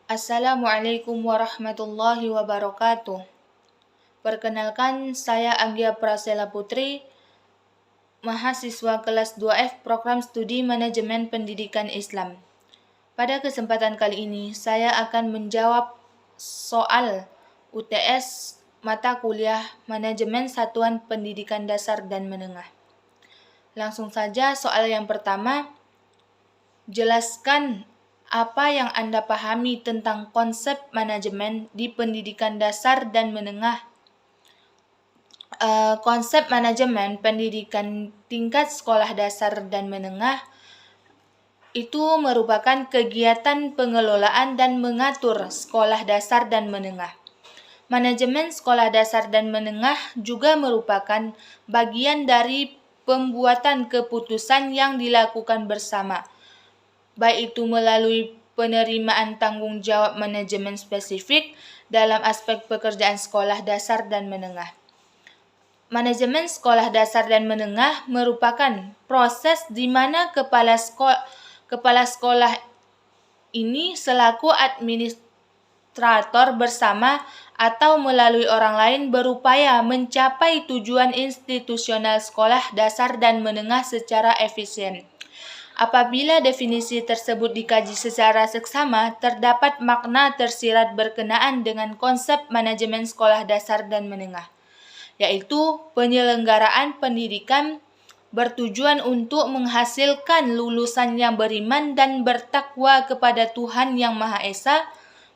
Assalamualaikum warahmatullahi wabarakatuh. Perkenalkan, saya Anggia Prasela Putri, mahasiswa kelas 2F Program Studi Manajemen Pendidikan Islam. Pada kesempatan kali ini, saya akan menjawab soal UTS mata kuliah Manajemen Satuan Pendidikan Dasar dan Menengah. Langsung saja soal yang pertama, jelaskan apa yang Anda pahami tentang konsep manajemen di pendidikan dasar dan menengah. Konsep manajemen pendidikan tingkat sekolah dasar dan menengah itu merupakan kegiatan pengelolaan dan mengatur sekolah dasar dan menengah. Manajemen sekolah dasar dan menengah juga merupakan bagian dari pembuatan keputusan yang dilakukan bersama, baik itu melalui penerimaan tanggung jawab manajemen spesifik dalam aspek pekerjaan sekolah dasar dan menengah. Manajemen sekolah dasar dan menengah merupakan proses di mana kepala sekolah ini selaku administrator bersama atau melalui orang lain berupaya mencapai tujuan institusional sekolah dasar dan menengah secara efisien. Apabila definisi tersebut dikaji secara seksama, terdapat makna tersirat berkenaan dengan konsep manajemen sekolah dasar dan menengah, yaitu penyelenggaraan pendidikan bertujuan untuk menghasilkan lulusan yang beriman dan bertakwa kepada Tuhan Yang Maha Esa,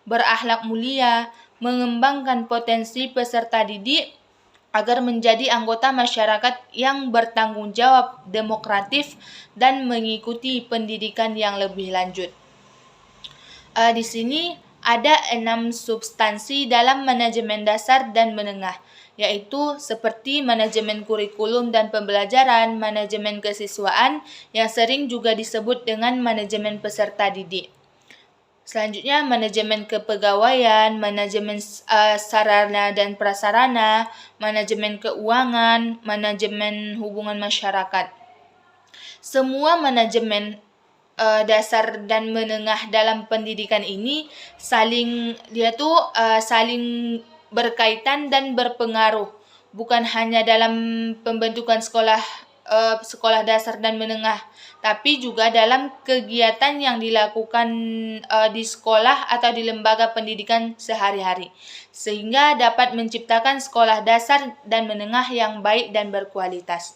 berakhlak mulia, mengembangkan potensi peserta didik agar menjadi anggota masyarakat yang bertanggung jawab, demokratif, dan mengikuti pendidikan yang lebih lanjut. Di sini ada 6 substansi dalam manajemen dasar dan menengah, yaitu seperti manajemen kurikulum dan pembelajaran, manajemen kesiswaan, yang sering juga disebut dengan manajemen peserta didik. Selanjutnya, manajemen kepegawaian, manajemen sarana dan prasarana, manajemen keuangan, manajemen hubungan masyarakat. Semua manajemen dasar dan menengah dalam pendidikan ini saling berkaitan dan berpengaruh, bukan hanya dalam pembentukan sekolah dasar dan menengah, tapi juga dalam kegiatan yang dilakukan di sekolah atau di lembaga pendidikan sehari-hari, sehingga dapat menciptakan sekolah dasar dan menengah yang baik dan berkualitas.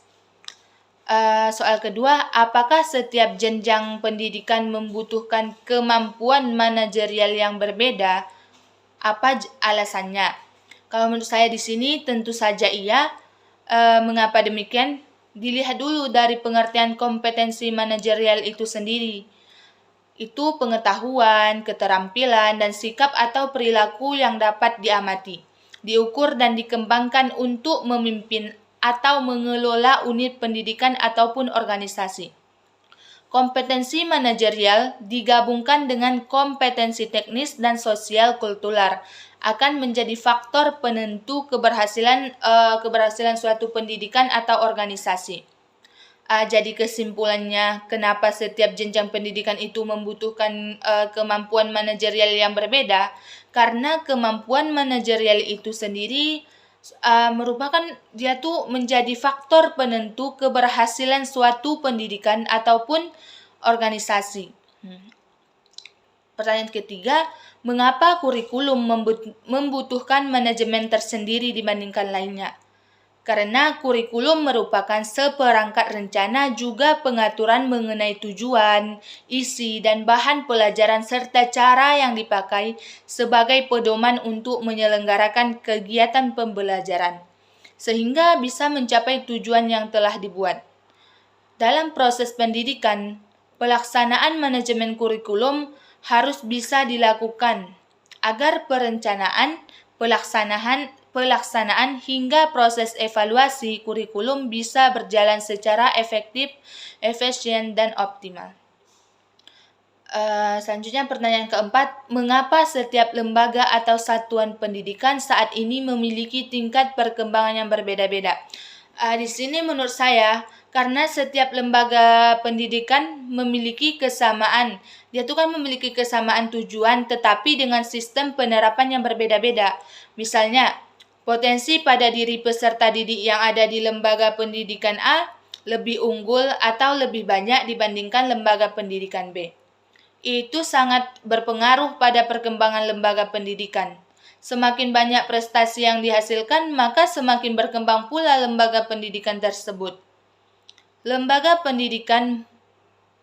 Soal kedua, apakah setiap jenjang pendidikan membutuhkan kemampuan manajerial yang berbeda? Apa alasannya? Kalau menurut saya di sini tentu saja iya. Mengapa demikian? Dilihat dulu dari pengertian kompetensi manajerial itu sendiri. Itu pengetahuan, keterampilan, dan sikap atau perilaku yang dapat diamati, diukur, dan dikembangkan untuk memimpin atau mengelola unit pendidikan ataupun organisasi. Kompetensi manajerial digabungkan dengan kompetensi teknis dan sosial kultural akan menjadi faktor penentu keberhasilan suatu pendidikan atau organisasi. Jadi kesimpulannya, kenapa setiap jenjang pendidikan itu membutuhkan kemampuan manajerial yang berbeda? Karena kemampuan manajerial itu sendiri merupakan menjadi faktor penentu keberhasilan suatu pendidikan ataupun organisasi. Pertanyaan ketiga, mengapa kurikulum membutuhkan manajemen tersendiri dibandingkan lainnya? Karena kurikulum merupakan seperangkat rencana juga pengaturan mengenai tujuan, isi, dan bahan pelajaran serta cara yang dipakai sebagai pedoman untuk menyelenggarakan kegiatan pembelajaran, sehingga bisa mencapai tujuan yang telah dibuat. Dalam proses pendidikan, pelaksanaan manajemen kurikulum harus bisa dilakukan agar perencanaan, pelaksanaan hingga proses evaluasi kurikulum bisa berjalan secara efektif, efisien, dan optimal. Selanjutnya pertanyaan keempat, mengapa setiap lembaga atau satuan pendidikan saat ini memiliki tingkat perkembangan yang berbeda-beda? Di sini menurut saya, Karena setiap lembaga pendidikan memiliki kesamaan. Dia tuh kan memiliki kesamaan tujuan, tetapi dengan sistem penerapan yang berbeda-beda. Misalnya, potensi pada diri peserta didik yang ada di lembaga pendidikan A lebih unggul atau lebih banyak dibandingkan lembaga pendidikan B. Itu sangat berpengaruh pada perkembangan lembaga pendidikan. Semakin banyak prestasi yang dihasilkan, maka semakin berkembang pula lembaga pendidikan tersebut. Lembaga pendidikan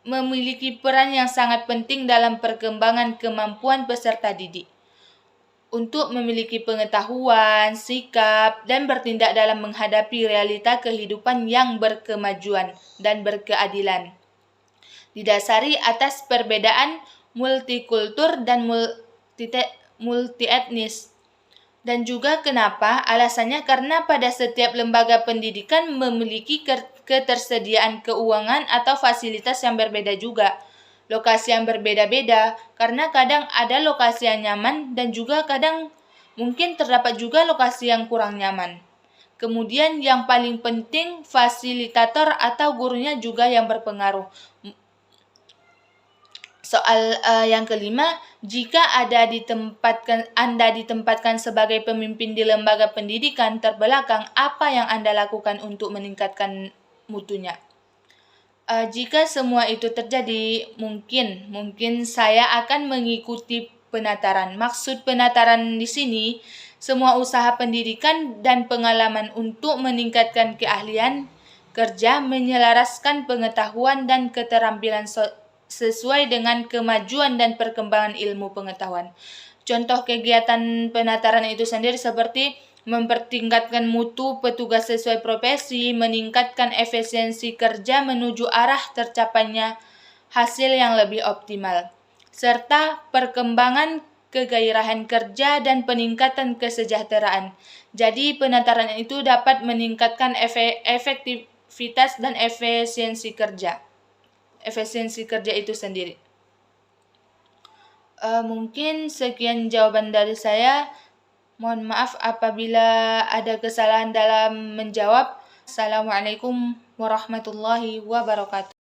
memiliki peran yang sangat penting dalam perkembangan kemampuan peserta didik untuk memiliki pengetahuan, sikap, dan bertindak dalam menghadapi realita kehidupan yang berkemajuan dan berkeadilan. Didasari atas perbedaan multikultur dan multietnis. Dan juga kenapa? Alasannya karena pada setiap lembaga pendidikan memiliki ketersediaan keuangan atau fasilitas yang berbeda juga. Lokasi yang berbeda-beda, karena kadang ada lokasi yang nyaman dan juga kadang mungkin terdapat juga lokasi yang kurang nyaman. Kemudian yang paling penting, fasilitator atau gurunya juga yang berpengaruh. Soal yang kelima, jika Anda ditempatkan sebagai pemimpin di lembaga pendidikan terbelakang, apa yang Anda lakukan untuk meningkatkan mutunya? Jika semua itu terjadi, mungkin saya akan mengikuti penataran. Maksud penataran di sini, semua usaha pendidikan dan pengalaman untuk meningkatkan keahlian kerja, menyelaraskan pengetahuan dan keterampilan sesuai dengan kemajuan dan perkembangan ilmu pengetahuan. Contoh kegiatan penataran itu sendiri seperti mempertingkatkan mutu petugas sesuai profesi, meningkatkan efisiensi kerja menuju arah tercapainya hasil yang lebih optimal, serta perkembangan kegairahan kerja dan peningkatan kesejahteraan. Jadi penataran itu dapat meningkatkan efektivitas dan efisiensi kerja itu sendiri. Mungkin sekian jawaban dari saya. Mohon maaf apabila ada kesalahan dalam menjawab. Assalamualaikum warahmatullahi wabarakatuh.